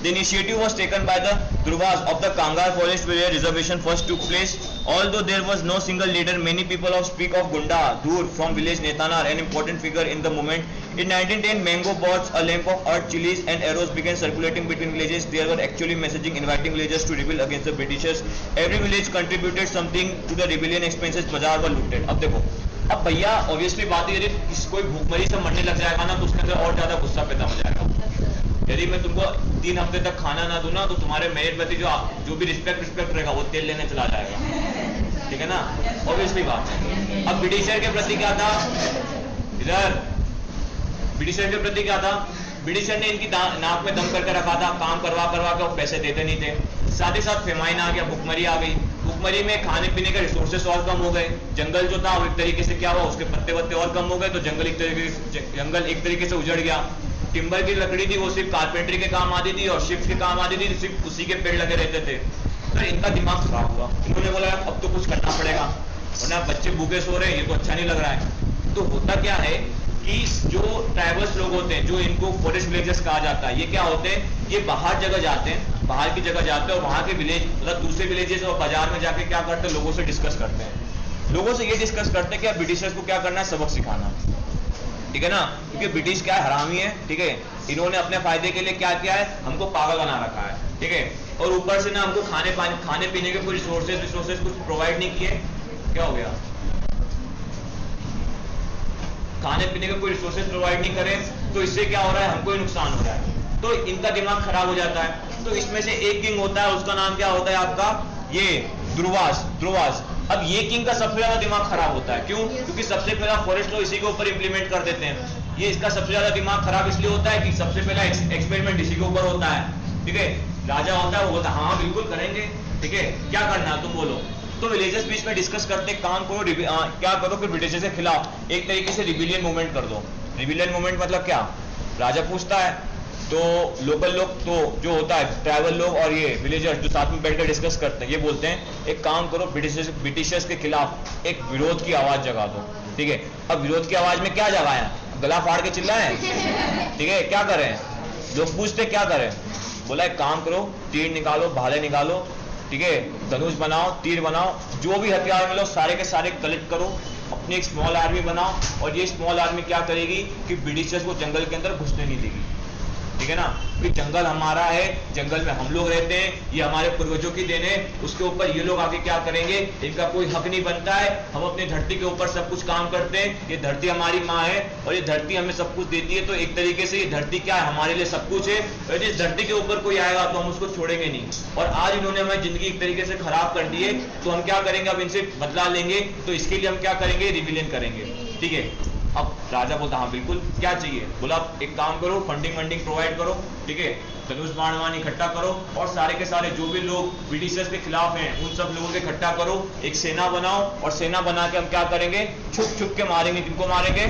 The initiative was taken by the Druvas of the Kangar forest where reservation first took place. Although there was no single leader, many people speak of Gunda Dhur from village Netanar, an important figure in the movement. In 1910, mango pots, a lamp of earth, chilies and arrows began circulating between villages. There were actually messaging inviting villagers to rebel against the Britishers. Every village contributed something to the rebellion expenses. बाजार were looted. अब देखो, अब भैया obviously बात है, यदि कोई भूखमरी से मरने लग जाएगा ना तो उसके अंदर और ज्यादा गुस्सा पैदा हो जाएगा। यदि मैं तुमको 3 हफ्ते तक खाना ना दूं ना तो तुम्हारे मेरे प्रति जो भी रिस्पेक्ट रहेगा वो तेल लेने चला जाएगा, ठीक है ना, ऑब्वियसली बात है। अब ब्रिटिशर के प्रति क्या था, इधर ब्रिटिशर के प्रति क्या था, ब्रिटिशर ने इनकी नाक में दम करके रखा था, काम करवा के वो पैसे देते नहीं थे। साथ ही साथ फेमाइन आ गया, भुखमरी आ गई। भुखमरी में खाने पीने के रिसोर्सेस और कम हो गए। जंगल जो था वो एक तरीके से क्या हुआ, उसके पत्ते वत्ते और कम हो गए, तो जंगल एक तरीके से उजड़ गया। टिम्बर की लकड़ी थी वो सिर्फ कारपेंटरी के काम आती थी और शिप्स के काम आती थी, सिर्फ उसी के पेड़ लगे रहते थे। तो इनका दिमाग खराब हुआ, इन्होंने बोला अब तो कुछ करना पड़ेगा, वरना बच्चे भूखे सो रहे हैं, ये तो अच्छा नहीं लग रहा है। तो होता क्या है कि जो ट्राइबल्स लोग होते हैं, जो इनको फॉरेस्ट विलेजर्स कहा जाता है, ये क्या होते हैं, ये बाहर जगह जाते हैं, बाहर की जगह जाते हैं और वहां के विलेज मतलब दूसरे विलेजेस और बाजार में जाके क्या करते हैं, लोगों से डिस्कस करते हैं। लोगों से ये डिस्कस करते हैं कि ब्रिटिशर्स को क्या करना है, सबक सिखाना, ठीक है ना, क्योंकि ब्रिटिश क्या है, हरामी है, ठीक है। इन्होंने अपने फायदे के लिए क्या किया है, हमको पागल बना रखा है, ठीक है। और ऊपर से ना हमको खाने पीने के कोई रिसोर्सेज कुछ प्रोवाइड नहीं किए। क्या हो गया, खाने पीने के कोई रिसोर्सेज प्रोवाइड नहीं करें तो इससे क्या हो रहा है, हमको ही नुकसान हो रहा है। तो इनका दिमाग खराब हो जाता है। तो इसमें से एक किंग होता है, उसका नाम क्या होता है आपका, ये ध्रुवास। अब ये किंग का सबसे ज्यादा दिमाग खराब होता है। क्यों? क्योंकि सबसे पहला फॉरेस्ट लॉ इसी के ऊपर इंप्लीमेंट कर देते हैं। ये इसका सबसे ज्यादा दिमाग खराब इसलिए होता है कि सबसे पहला एक्सपेरिमेंट इसी के ऊपर होता है, ठीक है। राजा होता है, वो बोलता है हाँ बिल्कुल करेंगे, ठीक है, क्या करना है तुम बोलो। तो विलेजर्स बीच में डिस्कस करते, काम करो, क्या करो, फिर ब्रिटिशर्स के खिलाफ एक तरीके से रिबिलियन मूवमेंट कर दो। रिबिलियन मूवमेंट मतलब क्या, राजा पूछता है तो लोकल लोग तो जो होता है ट्राइबल लोग और ये विलेजर्स जो साथ में बैठकर डिस्कस करते हैं, ये बोलते हैं एक काम करो, ब्रिटिशर्स के खिलाफ एक विरोध की आवाज जगा दो, ठीक है। अब विरोध की आवाज में क्या जगाया, गला फाड़ के चिल्लाएं, ठीक है, क्या करें, लोग पूछते क्या करें, बोला एक काम करो, तीर निकालो, भाले निकालो, ठीक है, धनुष बनाओ, तीर बनाओ, जो भी हथियार मिलो सारे के सारे कलेक्ट करो, अपनी एक स्मॉल आर्मी बनाओ, और ये स्मॉल आर्मी क्या करेगी कि ब्रिटिशर्स को जंगल के अंदर घुसने नहीं देगी, ठीक है ना। कि जंगल हमारा है, जंगल में हम लोग रहते हैं, ये हमारे पूर्वजों की देन है, उसके ऊपर ये लोग आके क्या करेंगे, इनका कोई हक नहीं बनता है। हम अपनी धरती के ऊपर सब कुछ काम करते हैं, ये धरती हमारी माँ है और ये धरती हमें सब कुछ देती है। तो एक तरीके से ये धरती क्या है, हमारे लिए सब कुछ है, और इस धरती के ऊपर कोई आएगा तो हम उसको छोड़ेंगे नहीं। और आज इन्होंने हमारी जिंदगी एक तरीके से खराब कर दी है, तो हम क्या करेंगे, अब इनसे बदला लेंगे। तो इसके लिए हम क्या करेंगे, रिबिलियन करेंगे, ठीक है। अब राजा बोलता हाँ बिल्कुल, क्या चाहिए, बोला एक काम करो, फंडिंग प्रोवाइड करो, ठीक है, धनुष बाण इकट्ठा करो और सारे के सारे जो भी लोग ब्रिटिशर्स के खिलाफ हैं उन सब लोगों को इकट्ठा करो, एक सेना बनाओ और सेना बना के हम क्या करेंगे, छुप के मारेंगे। किनको मारेंगे,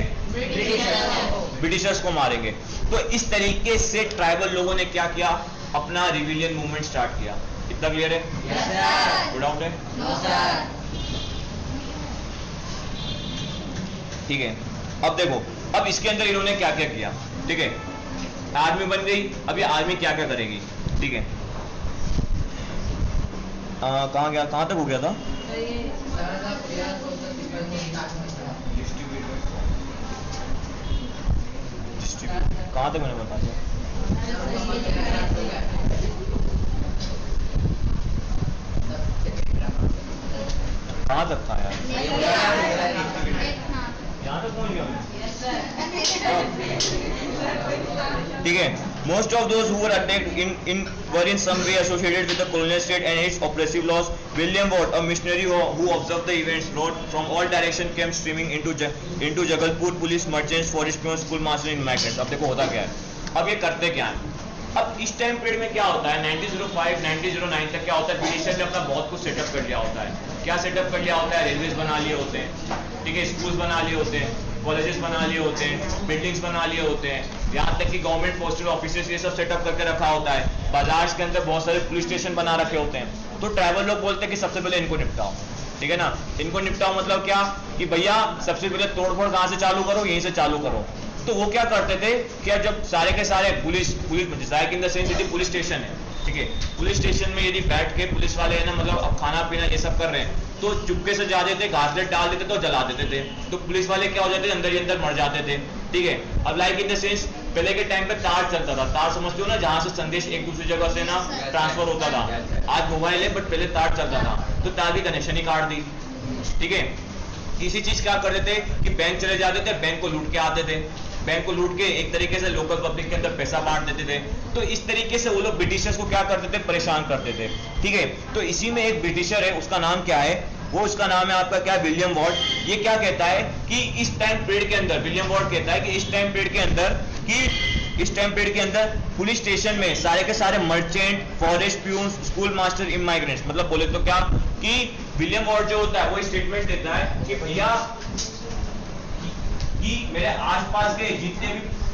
ब्रिटिशर्स को मारेंगे। तो इस तरीके से ट्राइबल लोगों ने क्या किया, अपना रिविलियन मूवमेंट स्टार्ट किया। कितना क्लियर है? कोई डाउट है? ठीक है, अब देखो, अब इसके अंदर इन्होंने क्या क्या किया। ठीक है, आर्मी बन गई। अब ये आर्मी क्या क्या करेगी? ठीक है, कहाँ गया, कहाँ तक हो गया था? कहाँ तक मैंने बता दिया? कहाँ तक था यार? यहाँ तक पहुँच गया। ठीक है, most of those who were attacked were in some way associated with the colonial state and its oppressive laws. William Watt, a missionary who observed the events, wrote, "From all directions came streaming into Jagalpur police, merchants, forest peons, schoolmasters and migrants." अब देखो होता क्या है, अब ये करते क्या है। अब इस टाइम पीरियड में क्या होता है, 1905 1909 तक क्या होता है, ब्रिटिशर ने अपना बहुत कुछ सेटअप कर लिया होता है। क्या सेटअप कर लिया होता है? रेलवेज बना लिए होते हैं, ठीक है, स्कूल्स बना लिए होते हैं, कॉलेजेस बना लिए होते हैं, बिल्डिंग्स बना लिए होते हैं, यहाँ तक कि गवर्नमेंट पोस्टल ऑफिसेस ये सब सेटअप करके रखा होता है। बाजार के अंदर बहुत सारे पुलिस स्टेशन बना रखे होते हैं। तो ट्राइबल लोग बोलते हैं कि सबसे पहले इनको निपटाओ, ठीक है ना। इनको निपटाओ मतलब क्या कि भैया सबसे पहले तोड़फोड़ कहाँ से चालू करो, यहीं से चालू करो। तो वो क्या करते थे, क्या जब सारे के सारे पुलिस इन द सेंस यदि पुलिस स्टेशन है, ठीक है, पुलिस स्टेशन में यदि बैठ के पुलिस वाले है ना, मतलब अब खाना पीना ये सब कर रहे हैं, तो चुपके से जा देते, घासलेट डाल देते तो जला देते थे। तो पुलिस वाले क्या हो जाते थे, अंदर ही अंदर मर जाते थे। ठीक है, अब लाइक इन द सेंस पहले के टाइम पे तार चलता था, तार समझते हो ना, जहां से संदेश एक दूसरी जगह से ना ट्रांसफर होता था। आज मोबाइल है बट पहले तार चलता था, तो तार की कनेक्शन ही काट दी। ठीक है, इसी चीज क्या करते थे कि बैंक चले जाते थे, बैंक को लूट के आते थे, बैंक को लूट के एक तरीके से लोकल पब्लिक के अंदर पैसा बांट देते थे। तो इस तरीके से वो लोग ब्रिटिशर्स को क्या करते थे, परेशान करते थे। ठीक है, तो इसी में एक ब्रिटिशर है, उसका नाम क्या है, वो उसका नाम है आपका क्या, विलियम वॉट। ये क्या कहता है कि इस टाइम पीरियड के अंदर, विलियम वॉट कहता है कि इस टाइम पीरियड के अंदर पुलिस स्टेशन में सारे के सारे merchant, forest peons, school master, immigrants, मतलब बोले तो क्या कि विलियम वॉट जो होता है वो स्टेटमेंट देता है कि भैया कि मेरे आसपास के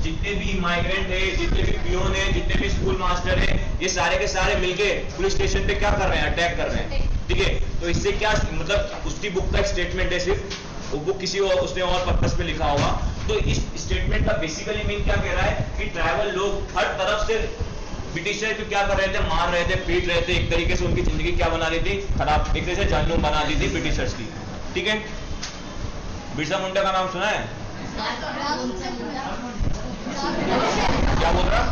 जितने भी इमाइग्रेंट है, जितने भी पियोन है, जितने भी स्कूल मास्टर है, ये सारे के सारे मिलके पुलिस स्टेशन पे क्या कर रहे हैं, अटैक कर रहे हैं। ठीक है, तो इससे क्या मतलब उसकी बुक का एक स्टेटमेंट है, सिर्फ वो बुक किसी और उसने और पर्पस पे लिखा होगा। तो इस स्टेटमेंट का बेसिकली मीन क्या कह रहा है कि ट्राइबल लोग हर तरफ से ब्रिटिशर को क्या कर रहे थे, मार रहे थे, पीट रहे थे, एक तरीके से उनकी जिंदगी क्या बना रही थी, खराब, एक तरीके से जानलेवा बना दी थी ब्रिटिशर्स की। ठीक है, बिरसा मुंडा का नाम सुना है? क्या बोल रहा?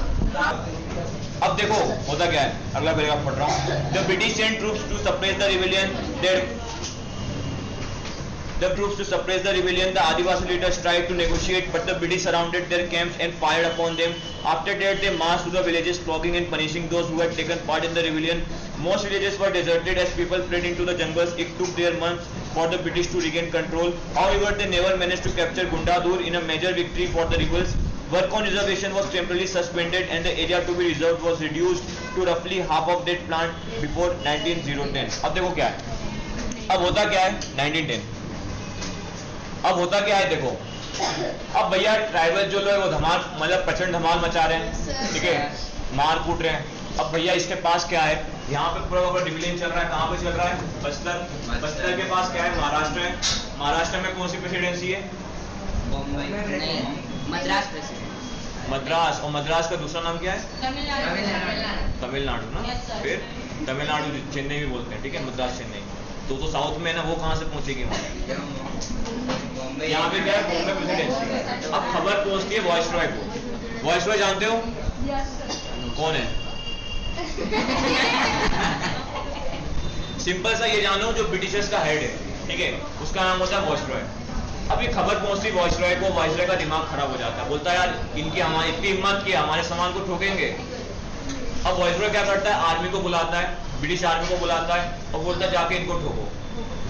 अब देखो होता क्या है, अगला पैराग्राफ पढ़ रहा हूं। The British sent troops to suppress the rebellion, the Adivasi leaders tried to negotiate, but the British surrounded their camps and fired upon them. After that, they marched to the villages, flogging and punishing those who had taken part in the rebellion. Most villages were deserted as people fled into the jungles. It took their months for the British to regain control. However, they never managed to capture Gundadur in a major victory for the rebels. Work on reservation was temporarily suspended and the area to be reserved was reduced to roughly half of that planned before 1910. अब देखो क्या है, अब होता क्या है 1910, अब होता क्या है देखो, अब भैया ट्राइबल जो लोग वो धमाल, मतलब प्रचंड धमाल मचा रहे हैं, ठीक है, मार कूट रहे हैं। अब भैया इसके पास क्या है, यहाँ पे पूरा रिविलियन चल रहा है, कहाँ पे चल रहा है, बस्तर के पास क्या है, महाराष्ट्र है। महाराष्ट्र में कौन सी प्रेसिडेंसी है, मद्रास, और मद्रास का दूसरा नाम क्या है, तमिलनाडु ना, फिर तमिलनाडु चेन्नई भी बोलते हैं, ठीक है, मद्रास चेन्नई। तो साउथ में ना वो कहाँ से पहुंचेगी वहां, यहाँ पे क्या है, बॉम्बे प्रेसिडेंसी। अब खबर पहुंचती है वॉइसरॉय को। वॉइसरॉय जानते हो कौन है? सिंपल सा ये जानो, जो ब्रिटिशर्स का हेड है, ठीक है, उसका नाम होता है वॉइसरॉय। अब ये खबर पहुंचती वॉइसरॉय को, वॉइसरॉय का दिमाग खराब हो जाता है, बोलता है यार इनकी हमारी इतनी हिम्मत की, हमारे सामान को ठोकेंगे। अब वॉइसरॉय क्या करता है, आर्मी को बुलाता है, ब्रिटिश आर्मी को बुलाता है और बोलता है जाके इनको ठोको।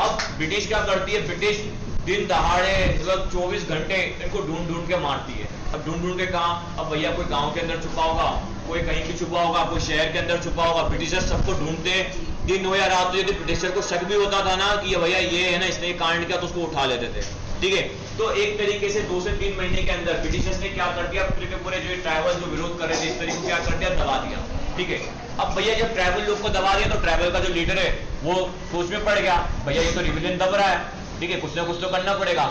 अब ब्रिटिश क्या करती है, ब्रिटिश दिन दहाड़े मतलब 24 घंटे इनको ढूंढ के मारती है। अब ढूंढ के कहाँ, अब भैया कोई गांव के अंदर छुपा होगा, कोई कहीं भी छुपा होगा, कोई शहर के अंदर छुपा होगा। ब्रिटिशर सबको ढूंढते, दिन हो या रात हो, यदि ब्रिटिशर को शक भी होता था ना कि ये भैया ये है ना, इसने ये कांड किया, तो उसको उठा लेते थे। ठीक है। तो एक तरीके से 2 से 3 महीने के अंदर ब्रिटिशर्स ने क्या कर दिया, पूरे के पूरे जो ट्राइबल जो विरोध कर रहे थे इस तरीके को क्या कर दिया, दबा दिया। ठीक है। अब भैया जब ट्राइबल लोग को दबा दिया तो ट्राइबल का जो लीडर है वो सोच में पड़ गया, भैया ये तो रिविलियन दब रहा है, ठीक है, कुछ ना कुछ तो करना पड़ेगा।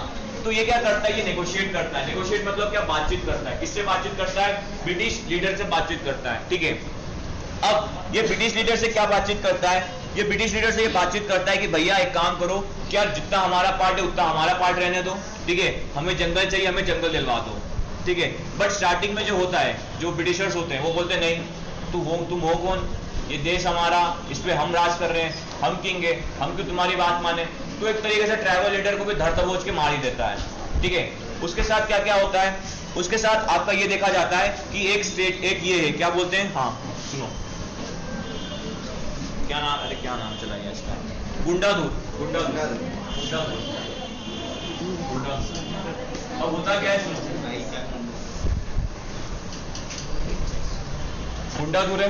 तो ये क्या करता है, ये नेगोशिएट करता है। नेगोशिएट मतलब क्या, बातचीत करता है। किससे बातचीत करता है, ब्रिटिश लीडर से बातचीत करता है। ठीक है। अब ये ब्रिटिश लीडर से क्या बातचीत करता है, ये ब्रिटिश लीडर से ये बातचीत करता है कि भैया एक काम करो, क्या जितना हमारा पार्ट है उतना हमारा पार्ट रहने दो, ठीक है, हमें जंगल चाहिए, हमें जंगल दिलवा दो। ठीक है। बट स्टार्टिंग में जो होता है, जो ब्रिटिशर्स होते हैं वो बोलते हैं नहीं, तुम हो कौन, ये देश हमारा, इस पे हम राज कर रहे हैं, हम किंग है, हम क्यों तुम्हारी बात माने। तो एक तरीके से ट्राइबल लीडर को भी धर दबोच के मार ही देता है। ठीक है। उसके साथ क्या क्या होता है, उसके साथ आपका ये देखा जाता है कि एक स्टेट, एक ये है, क्या बोलते हैं, हाँ सुनो, क्या नाम, अरे क्या नाम चला गया इसका, गुंडाधूर। अब होता क्या है, सुनो, गुंडाधूर है,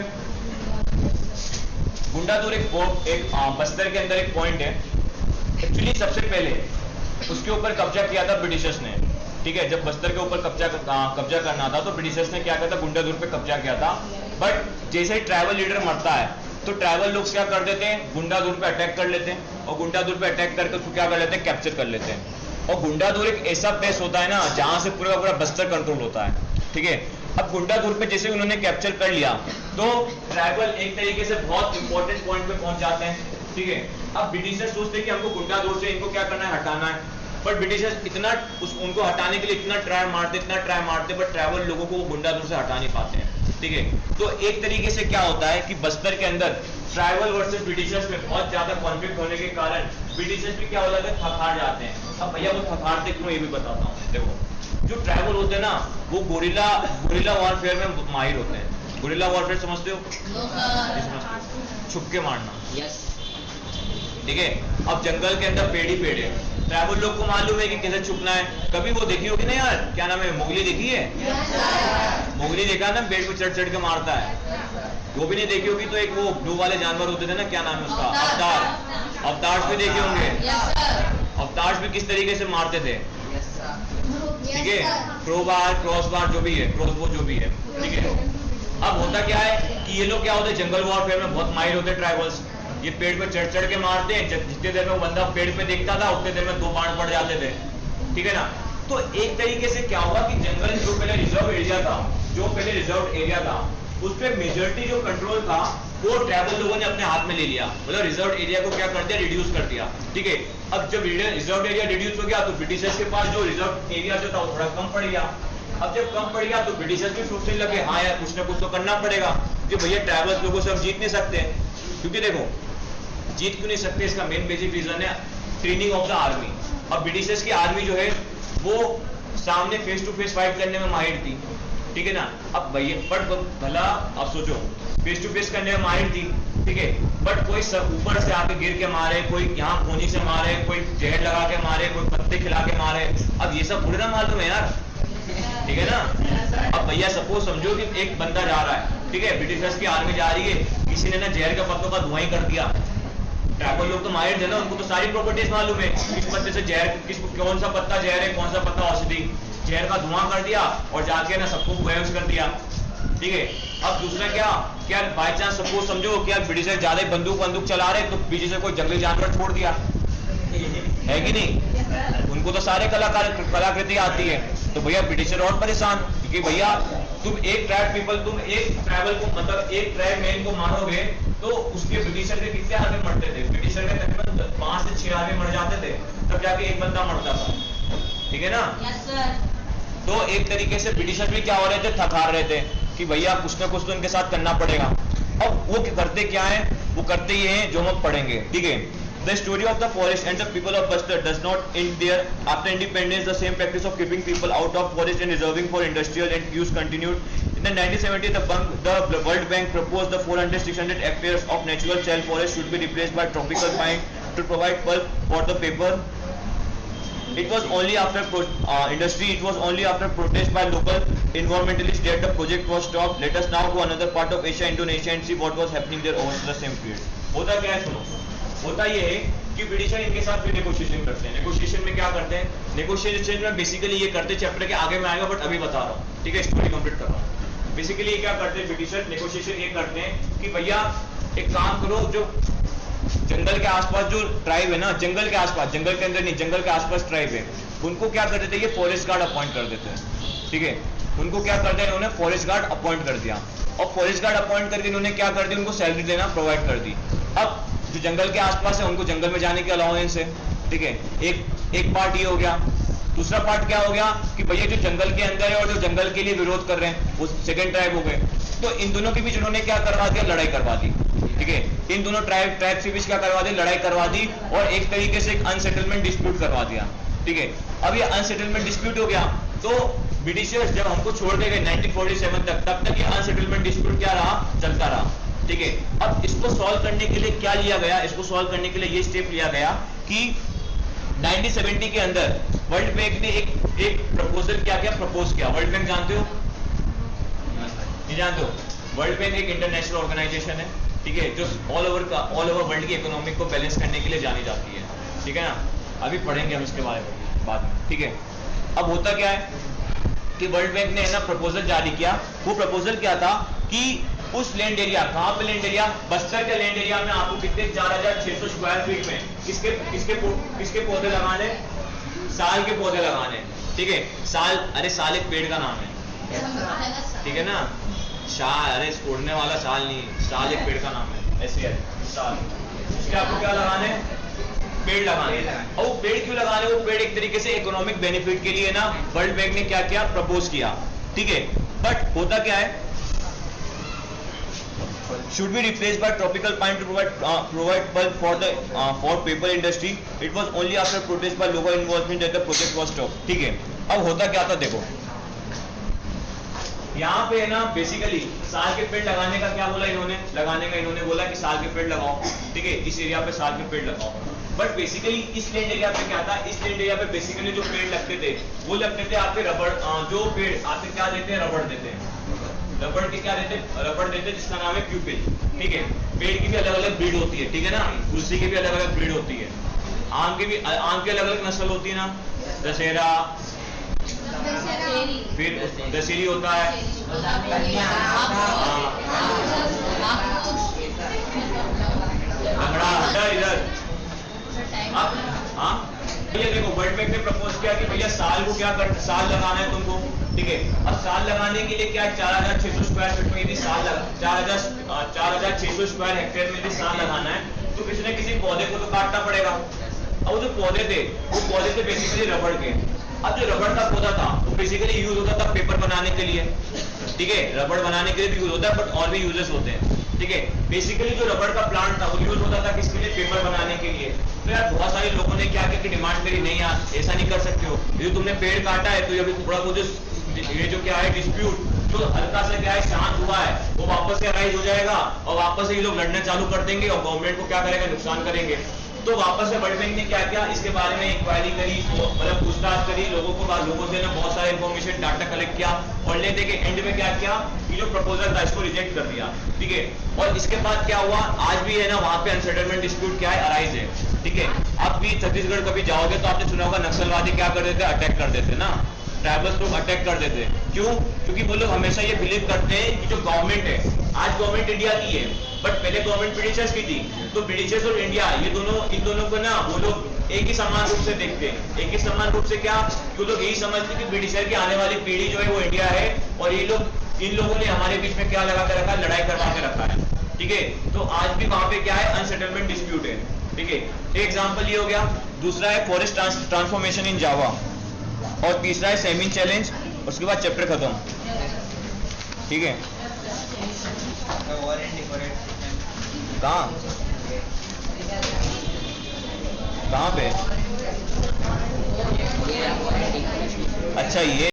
गुंडाधूर एक बस्तर के अंदर एक पॉइंट है। एक्चुअली सबसे पहले उसके ऊपर कब्जा किया था ब्रिटिशर्स ने। ठीक है। जब बस्तर के ऊपर कब्जा करना था तो ब्रिटिशर्स ने क्या किया था, गुंडाधूर पे कब्जा किया था। बट जैसे ही ट्राइबल लीडर मरता है तो ट्राइबल लोग क्या कर देते हैं, गुंडाधूर पे अटैक कर लेते हैं, और गुंडाधूर पे अटैक करके उसको क्या कर लेते हैं, कैप्चर कर लेते हैं। और गुंडाधूर एक ऐसा प्लेस होता है ना जहां से पूरा पूरा बस्तर कंट्रोल होता है। ठीक है। अब गुंडाधूर पे जैसे उन्होंने कैप्चर कर लिया तो ट्राइबल एक तरीके से बहुत इंपॉर्टेंट पॉइंट पे पहुंच जाते हैं। ठीक है। अब ब्रिटिशर्स सोचते हैं कि हमको गुंडाधूर से इनको क्या करना है, हटाना है। पर ब्रिटिशर्स इतना उनको हटाने के लिए इतना ट्राई मारते, बट ट्राइबल लोगों को वो गुंडाधूर से हटा नहीं पाते हैं। ठीक है। तो एक तरीके से क्या होता है कि बस्तर के अंदर ट्राइबल वर्सेस ब्रिटिशर्स में बहुत ज्यादा कॉन्फ्लिक्ट होने के कारण ब्रिटिशर्स भी क्या हो जाते हैं, थकार जाते हैं। अब भैया वो थकारते क्यों, ये भी बताता हूँ। देखो, जो ट्राइबल होते हैं ना वो गोरिल्ला वॉरफेयर में माहिर होते हैं। गोरिल्ला वॉरफेयर समझते हो, छुप के मारना। ठीक है। अब जंगल के अंदर पेड़ ही पेड़ है, ट्राइबल लोग को मालूम है कि कैसे छुपना है। कभी वो देखी होगी ना यार, क्या नाम है, मोगली देखी है? मोगली देखा ना, पेड़ पे चढ़ चढ़ के मारता है। वो भी नहीं देखी होगी तो एक वो ब्लू वाले जानवर होते थे ना, क्या नाम है उसका, अवतार। अवतार्स भी देखे होंगे। अवतार्स भी किस तरीके से मारते थे। ठीक है। क्रोबार, क्रॉसबार जो भी है, क्रॉसबो जो भी है। ठीक है। अब होता क्या है कि ये लोग क्या होते हैं, जंगल वॉरफेयर में बहुत माहिर होते हैं ट्राइबल्स। ये पेड़ पे चढ़ चढ़ के मारते हैं, जितने देर में वो बंदा पेड़ पे देखता था उतने देर में 2 बाण पड़ जाते थे। ठीक है ना। तो एक तरीके से क्या हुआ कि जंगल जो पहले रिजर्व एरिया था, उस पर मेजोरिटी जो कंट्रोल था वो ट्राइबल लोगों ने अपने हाथ में ले लिया। मतलब रिजर्व एरिया को क्या कर दिया, रिड्यूस कर दिया। ठीक है। अब जब रिजर्व एरिया रिड्यूस हो गया तो ब्रिटिशर्स के पास जो रिजर्व एरिया जो था वो थोड़ा कम पड़ गया। अब जब कम पड़ गया तो ब्रिटिशर्स भी सोचने लगे, हाँ यार कुछ ना कुछ तो करना पड़ेगा, कि भैया ट्राइबल्स लोगों से हम जीत नहीं सकते। क्योंकि देखो, जीत क्यों नहीं सकते, इसका मेन बेसिक रीजन है ट्रेनिंग ऑफ द आर्मी। अब ब्रिटिशर्स की आर्मी जो है वो सामने फेस टू फेस फाइट करने में माहिर थी। ठीक है ना। अब भैया बट भला आप सोचो, फेस टू फेस करने में माहिर थी, ठीक है, बट कोई ऊपर से आके गिर के मारे, कोई यहाँ खूनी से मारे, कोई जहर लगा के मारे, कोई पत्ते खिला के मारे, अब ये सब थोड़ी ना मालूम है यार। ठीक है ना। अब भैया सपोज समझो कि एक बंदा जा रहा है, ठीक है, ब्रिटिशर्स की आर्मी जा रही है, किसी ने ना जहर के पत्तों का धुआं ही कर दिया। ट्राइबल लोग तो माहिर थे ना, उनको तो सारी प्रॉपर्टीज मालूम है, किस पत्ते से जहर, कौन सा पत्ता जहर है, कौन सा पत्ता औषधि। जहर का धुआं कर दिया और जाके ना सबको बेहोश कर दिया। ठीक है। अब दूसरा क्या बाय चांस सपोज समझो क्या ब्रिटिशर ज्यादा बंदूक चला रहे तो पीछे से कोई जंगली जानवर छोड़ दिया, है कि नहीं। उनको तो सारे कलाकृति आती है, तो भैया ब्रिटिशर और परेशान, क्योंकि भैया तुम एक ट्राइबल को मतलब एक ट्राइब मैन को मारोगे तो उसके ब्रिटिशर के कितने आदमी मरते थे, ब्रिटिशर के तकरीबन 5 से 6 आदमी मर जाते थे, तब जाके एक बंदा मरता था। ठीक है ना। Yes sir. तो एक तरीके से ब्रिटिशर भी क्या हो रहे थे, थकार रहे थे कि भैया कुछ ना कुछ तो इनके साथ करना पड़ेगा। अब वो करते क्या है, वो करते ये हैं जो हम पढ़ेंगे। ठीक है। The story of the forest and the people of Buster does not end there. After independence, the same practice of keeping people out of forest and reserving for industrial and use continued. In the 1970s, the World Bank proposed the 400-600 hectares of natural shale forest should be replaced by tropical pine to provide pulp for the paper. It was only after protest by local environmentalists that the project was stopped. Let us now go another part of Asia, Indonesia, and see what was happening there over the same period. होता क्या है सुनो, होता ये है कि britisher इनके साथ फिर नेगोशिएशन करते हैं। नेगोशिएशन में क्या करते हैं, नेगोशिएशन में बेसिकली ये करते, चैप्टर के आगे में आएगा बट अभी बता रहा हूँ, ठीक है, स्टोरी कंप्लीट कर रहा हूँ। बेसिकली ये क्या करते हैं ब्रिटिशर, नेगोशिएशन ये करते हैं कि भैया एक काम करो, जो जंगल के आसपास जो ट्राइब है ना, जंगल के आसपास, जंगल के अंदर नहीं, जंगल के आसपास ट्राइब है, उनको क्या कर देते हैं, ये फॉरेस्ट गार्ड अपॉइंट कर देते हैं, ठीक है। उनको क्या करते हैं, इन्होंने फॉरेस्ट गार्ड अपॉइंट कर दिया, और फॉरेस्ट गार्ड अपॉइंट करके इन्होंने क्या कर दिया, उनको सैलरी देना प्रोवाइड कर दी। अब जो जंगल के आसपास है उनको जंगल में जाने की अलाउंस है, ठीक है। एक पार्ट ये हो गया। दूसरा पार्ट क्या हो गया कि भैया जो जंगल के अंदर है और जो जंगल के लिए विरोध कर रहे हैं वो सेकंड ट्राइब हो गए। तो इन दोनों के बीच उन्होंने क्या करवा दिया, लड़ाई करवा दी, ठीक है। इन दोनों ट्राइब के बीच क्या करवा दी, लड़ाई करवा दी, और एक तरीके से एक अनसेटलमेंट डिस्प्यूट करवा दिया, ठीक है। अब ये अनसेटलमेंट डिस्प्यूट हो गया, तो ब्रिटिशर्स जब हमको छोड़ के गए 1947 तक, तब तक ये अनसेटलमेंट डिस्प्यूट क्या रहा, चलता रहा, ठीक है। अब इसको सॉल्व करने के लिए क्या लिया गया, इसको सॉल्व करने के लिए ये स्टेप लिया गया कि 1970 के अंदर वर्ल्ड बैंक ने एक प्रपोजल क्या प्रपोज किया। वर्ल्ड बैंक जानते हो, नहीं जानते हो? वर्ल्ड बैंक एक इंटरनेशनल ऑर्गेनाइजेशन है, ठीक है, जो ऑल ओवर वर्ल्ड की इकोनॉमिक को बैलेंस करने के लिए जानी जाती है, ठीक है ना। अभी पढ़ेंगे हम इसके बारे में बाद में, ठीक है। अब होता क्या है कि वर्ल्ड बैंक ने ना प्रपोजल जारी किया। वो प्रपोजल क्या था कि उस लैंड एरिया, कहां पे लैंड एरिया, बस्तर के लैंड एरिया में आपको कितने 4600 स्क्वायर फीट में किसके पौधे लगाने, साल के पौधे लगाने, ठीक है। साल, अरे साल एक पेड़ का नाम है, ठीक है ना। अरे छोड़ने वाला साल नहीं, साल एक पेड़ का नाम है, ऐसे है साल। उसके आपको क्या लगाने, पेड़ लगाने। और वो पेड़ क्यों लगाने, वो पेड़ एक तरीके से इकोनॉमिक बेनिफिट के लिए ना वर्ल्ड बैंक ने क्या किया, प्रपोज किया, ठीक है। बट होता क्या है, should be replaced by tropical pine to provide pulp for paper industry. It was only after protest by local involvement that the project was stopped, ठीक है। अब होता क्या था, देखो यहाँ पे है ना, बेसिकली साल के पेड़ लगाने का क्या बोला इन्होंने, इन्होंने बोला कि साल के पेड़ लगाओ, ठीक है, इस एरिया पे साल के पेड़ लगाओ। बट बेसिकली इस लैंड एरिया पे क्या था, इस लैंड एरिया पे बेसिकली जो पेड़ लगते थे वो लगते थे आपके रबड़, जो पेड़ आपके क्या देते हैं, रबड़ देते हैं, रबड़ के क्या देते, रबड़ देते जिसका नाम है प्यूपिल, ठीक है। पेड़ की भी अलग अलग ब्रीड होती है, ठीक है ना, तुलसी की भी अलग अलग ब्रीड होती है, आम की अलग अलग नस्ल होती है ना, दशहरा, फिर दशहरी होता है, इधर। हाँ, ये देखो वर्ल्ड बैंक ने प्रपोज किया कि भैया साल को क्या कर, साल लगाना है तुमको, ठीक है। अब साल लगाने के लिए क्या 4600 स्क्वायर फीट में यदि साल लगा, 4600 स्क्वायर हेक्टेयर में यदि साल लगाना है तो किसी न किसी पौधे को तो काटना पड़ेगा। अब वो जो पौधे थे बेसिकली रबड़ के। अब जो रबड़ का पौधा था वो बेसिकली यूज होता था पेपर बनाने के लिए, ठीक है, रबड़ बनाने के लिए भी यूज होता है, बट और भी यूजेस होते हैं, ठीक है। बेसिकली जो रबड़ का प्लांट था वो यूज होता था किसके लिए, पेपर बनाने के लिए। तो यार बहुत सारे लोगों ने क्या किया कि डिमांड करी, नहीं यार ऐसा नहीं कर सकते हो, ये तुमने पेड़ काटा है तो ये थोड़ा बहुत ये जो क्या है डिस्प्यूट जो हल्का से क्या है शांत हुआ है वो वापस से राइज हो जाएगा, और वापस से ये लोग लड़ना चालू कर देंगे और गवर्नमेंट को क्या करेगा, नुकसान करेंगे। तो वापस से वर्ल्ड बैंक ने क्या किया, इसके बारे में इंक्वायरी करी, मतलब पूछताछ करी, लोगों से ना बहुत सारे इंफॉर्मेशन डाटा कलेक्ट किया, और लेने के एंड में क्या किया, ये जो प्रपोजल था इसको रिजेक्ट कर दिया, ठीक है। और इसके बाद क्या हुआ, आज भी है ना वहां पे अनसेटलमेंट डिस्प्यूट क्या है, अराइज है, ठीक है। आप भी छत्तीसगढ़ कभी जाओगे तो आपने सुना होगा नक्सलवादी क्या कर देते, अटैक कर देते ना, ट्राइबल्स लोग अटैक कर देते हैं। क्यों? क्योंकि वो लोग हमेशा ये बिलीव करते हैं कि जो गवर्नमेंट है, आज गवर्नमेंट इंडिया की है बट पहले गवर्नमेंट ब्रिटिशर्स की थी, तो ब्रिटिशर्स और इंडिया ये इन दोनों को ना वो लोग एक ही समान रूप से देखते हैं। एक ही समान रूप से क्या, वो लोग यही समझते हैं कि ब्रिटिशर की आने वाली पीढ़ी जो है वो इंडिया है, और इन लोगों ने हमारे बीच में क्या लगा के रखा है, लड़ाई करवा के रखा है, ठीक है। तो आज भी वहां पे क्या है, अनसेटलमेंट डिस्प्यूट है, ठीक है। एक एग्जाम्पल ये हो गया। दूसरा है फॉरेस्ट ट्रांसफॉर्मेशन इन जावा, और तीसरा है सेमिन चैलेंज, उसके बाद चैप्टर खत्म, ठीक है। कहाँ पे, अच्छा ये